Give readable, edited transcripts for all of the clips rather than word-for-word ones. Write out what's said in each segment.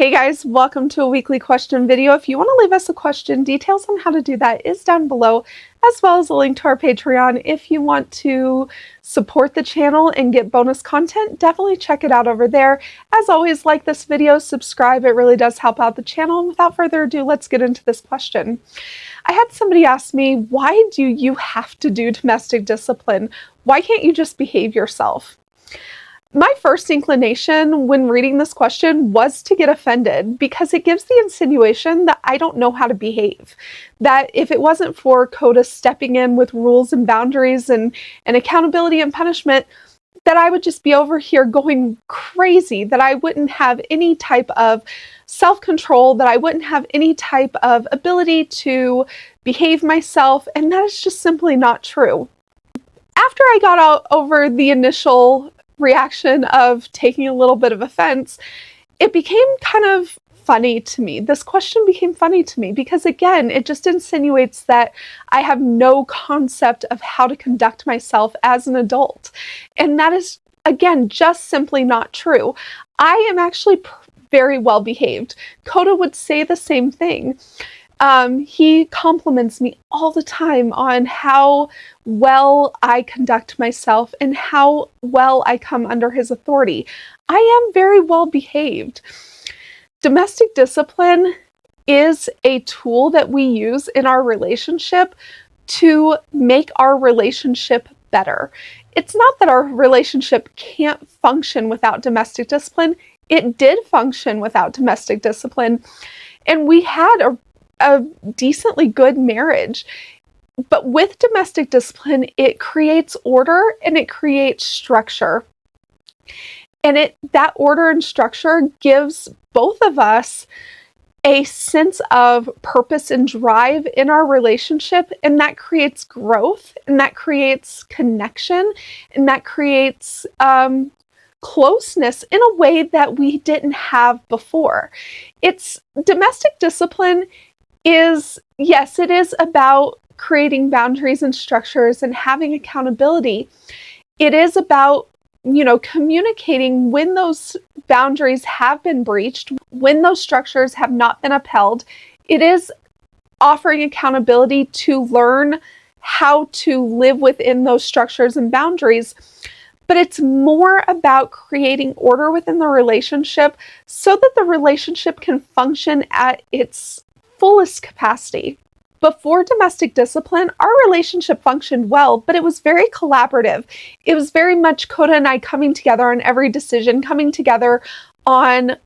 Hey guys, welcome to a weekly question video. If you want to leave us a question, details on how to do that is down below, as well as a link to our Patreon. If you want to support the channel and get bonus content, definitely check it out over there. As always, like this video, subscribe, it really does help out the channel. And without further ado, let's get into this question. I had somebody ask me, why do you have to do domestic discipline? Why can't you just behave yourself? My first inclination when reading this question was to get offended because it gives the insinuation that I don't know how to behave. That if it wasn't for CODA stepping in with rules and boundaries and accountability and punishment, that I would just be over here going crazy, that I wouldn't have any type of self-control, that I wouldn't have any type of ability to behave myself, and that is just simply not true. After I got out over the initial reaction of taking a little bit of offense, it became kind of funny to me. This question became funny to me because, again, it just insinuates that I have no concept of how to conduct myself as an adult. And that is, again, just simply not true. I am actually very well behaved. CODA would say the same thing. He compliments me all the time on how well I conduct myself and how well I come under his authority. I am very well behaved. Domestic discipline is a tool that we use in our relationship to make our relationship better. It's not that our relationship can't function without domestic discipline. It did function without domestic discipline, and we had a decently good marriage. But with domestic discipline, it creates order and it creates structure. And that order and structure gives both of us a sense of purpose and drive in our relationship, and that creates growth, and that creates connection, and that creates closeness in a way that we didn't have before. Domestic discipline is, yes, it is about creating boundaries and structures and having accountability. It is about, communicating when those boundaries have been breached, when those structures have not been upheld. It is offering accountability to learn how to live within those structures and boundaries. But it's more about creating order within the relationship so that the relationship can function at its fullest capacity. Before domestic discipline, our relationship functioned well, but it was very collaborative. It was very much CODA and I coming together on every decision, coming together on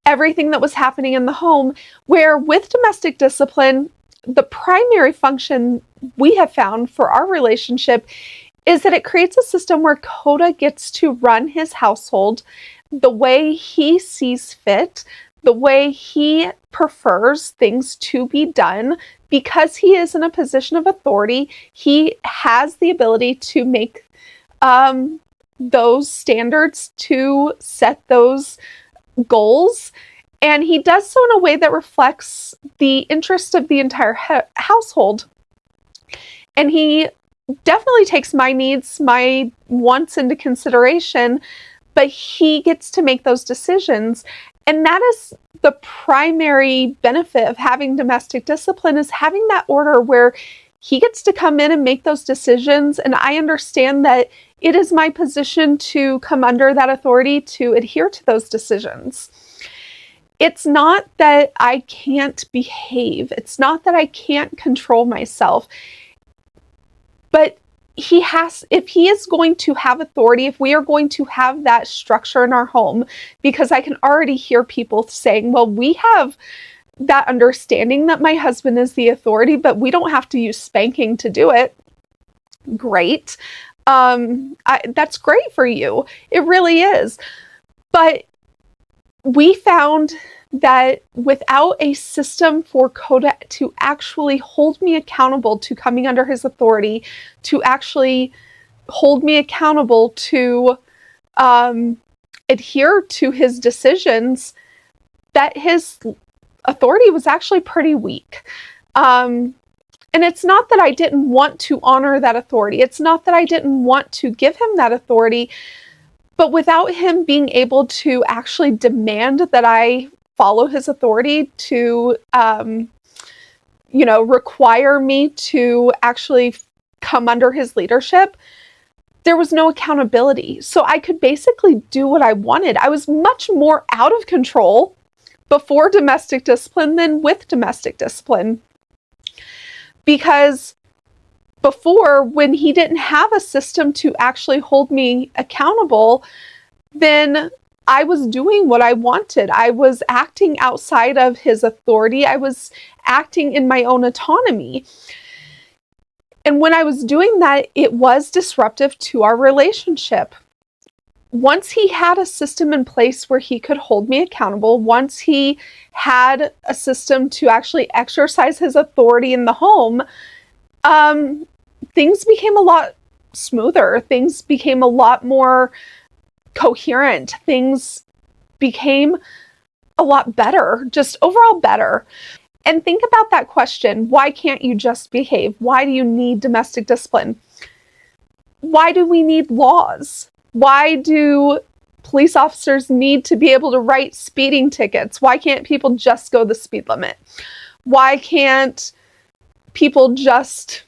everything that was happening in the home, where with domestic discipline, the primary function we have found for our relationship is that it creates a system where CODA gets to run his household the way he sees fit, the way he prefers things to be done. Because he is in a position of authority, he has the ability to make those standards, to set those goals, and he does so in a way that reflects the interest of the entire household. And he definitely takes my needs, my wants into consideration, but he gets to make those decisions. And that is the primary benefit of having domestic discipline, is having that order where he gets to come in and make those decisions. And I understand that it is my position to come under that authority to adhere to those decisions. It's not that I can't behave. It's not that I can't control myself. But if he is going to have authority, if we are going to have that structure in our home, because I can already hear people saying, well, we have that understanding that my husband is the authority, but we don't have to use spanking to do it. Great. That's great for you. It really is. But we found that without a system for CODA to actually hold me accountable to coming under his authority, to actually hold me accountable to adhere to his decisions, that his authority was actually pretty weak. And it's not that I didn't want to honor that authority. It's not that I didn't want to give him that authority. But without him being able to actually demand that I follow his authority, to, require me to actually come under his leadership, there was no accountability. So I could basically do what I wanted. I was much more out of control before domestic discipline than with domestic discipline. Because before, when he didn't have a system to actually hold me accountable, then I was doing what I wanted. I was acting outside of his authority. I was acting in my own autonomy. And when I was doing that, it was disruptive to our relationship. Once he had a system in place where he could hold me accountable, once he had a system to actually exercise his authority in the home, things became a lot smoother. Things became a lot more coherent. Things became a lot better, just overall better. And think about that question: why can't you just behave? Why do you need domestic discipline? Why do we need laws? Why do police officers need to be able to write speeding tickets? Why can't people just go the speed limit? Why can't people just,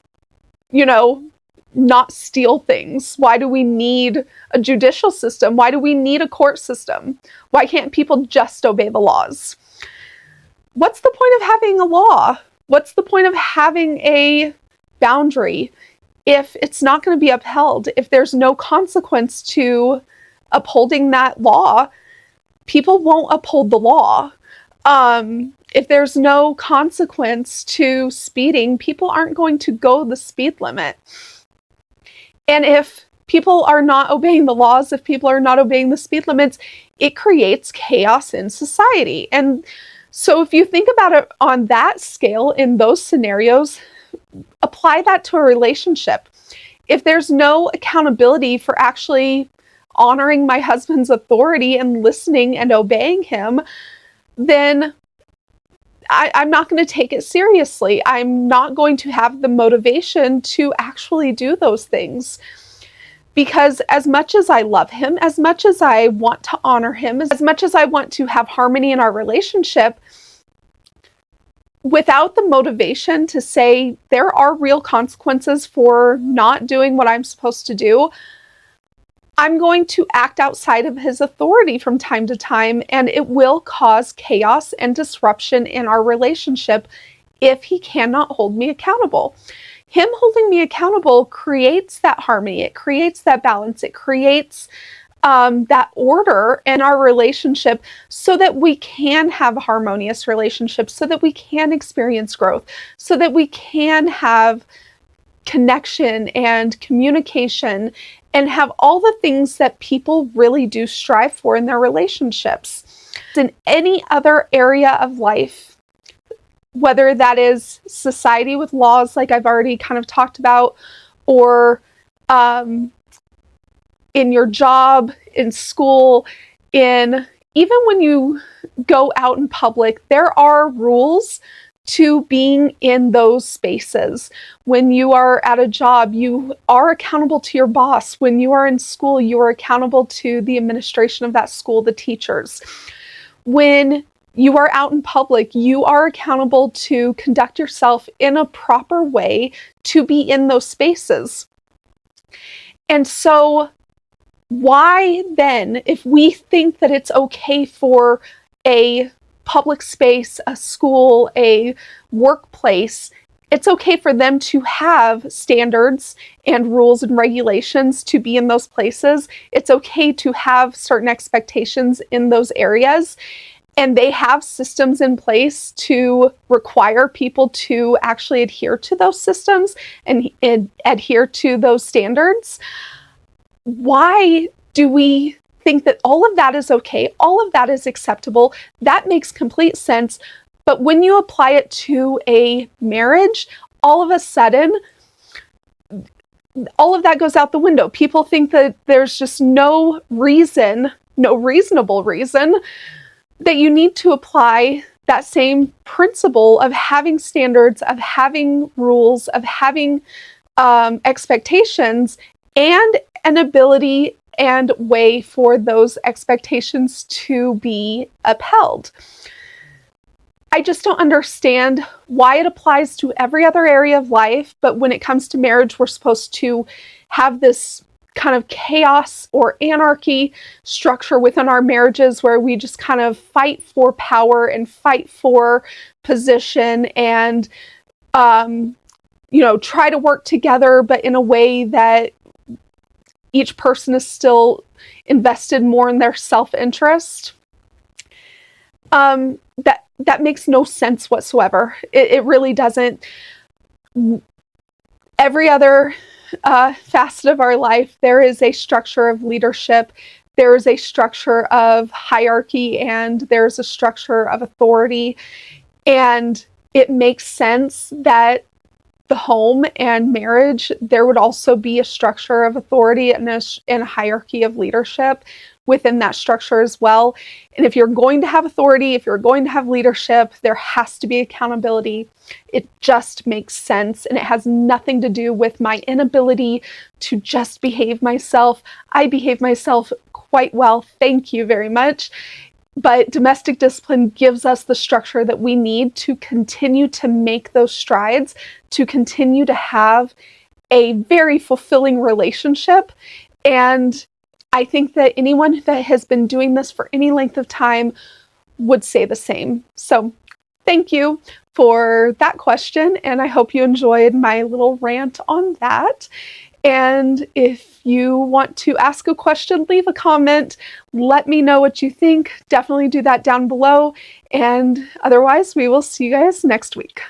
not steal things? Why do we need a judicial system? Why do we need a court system? Why can't people just obey the laws? What's the point of having a law? What's the point of having a boundary if it's not going to be upheld? If there's no consequence to upholding that law, people won't uphold the law. If there's no consequence to speeding, people aren't going to go the speed limit. And if people are not obeying the laws, if people are not obeying the speed limits, it creates chaos in society. And so if you think about it on that scale, in those scenarios, apply that to a relationship. If there's no accountability for actually honoring my husband's authority and listening and obeying him, then I'm not going to take it seriously. I'm not going to have the motivation to actually do those things. Because as much as I love him, as much as I want to honor him, as much as I want to have harmony in our relationship, without the motivation to say there are real consequences for not doing what I'm supposed to do, I'm going to act outside of his authority from time to time, and it will cause chaos and disruption in our relationship if he cannot hold me accountable. Him holding me accountable creates that harmony, it creates that balance, it creates that order in our relationship so that we can have a harmonious relationship, so that we can experience growth, so that we can have connection and communication and have all the things that people really do strive for in their relationships. In any other area of life, whether that is society with laws like I've already kind of talked about, or in your job, in school, even when you go out in public, there are rules to being in those spaces. When you are at a job, you are accountable to your boss. When you are in school, you are accountable to the administration of that school, the teachers. When you are out in public, you are accountable to conduct yourself in a proper way to be in those spaces. And so why then, if we think that it's okay for a public space, a school, a workplace, it's okay for them to have standards and rules and regulations to be in those places. It's okay to have certain expectations in those areas. And they have systems in place to require people to actually adhere to those systems and adhere to those standards. Why do we think that all of that is okay? All of that is acceptable. That makes complete sense. But when you apply it to a marriage, all of a sudden, all of that goes out the window. People think that there's just no reasonable reason that you need to apply that same principle of having standards, of having rules, of having expectations, and an ability and way for those expectations to be upheld. I just don't understand why it applies to every other area of life, but when it comes to marriage, we're supposed to have this kind of chaos or anarchy structure within our marriages where we just kind of fight for power and fight for position and, try to work together, but in a way that each person is still invested more in their self-interest. That makes no sense whatsoever. It really doesn't. Every other facet of our life, there is a structure of leadership, there is a structure of hierarchy, and there's a structure of authority. And it makes sense that the home and marriage, there would also be a structure of authority and a hierarchy of leadership within that structure as well. And if you're going to have authority, if you're going to have leadership, there has to be accountability. It just makes sense. And it has nothing to do with my inability to just behave myself. I behave myself quite well. Thank you very much. But domestic discipline gives us the structure that we need to continue to make those strides, to continue to have a very fulfilling relationship. And I think that anyone that has been doing this for any length of time would say the same. So thank you for that question, and I hope you enjoyed my little rant on that. And if you want to ask a question, leave a comment. Let me know what you think. Definitely do that down below. And otherwise, we will see you guys next week.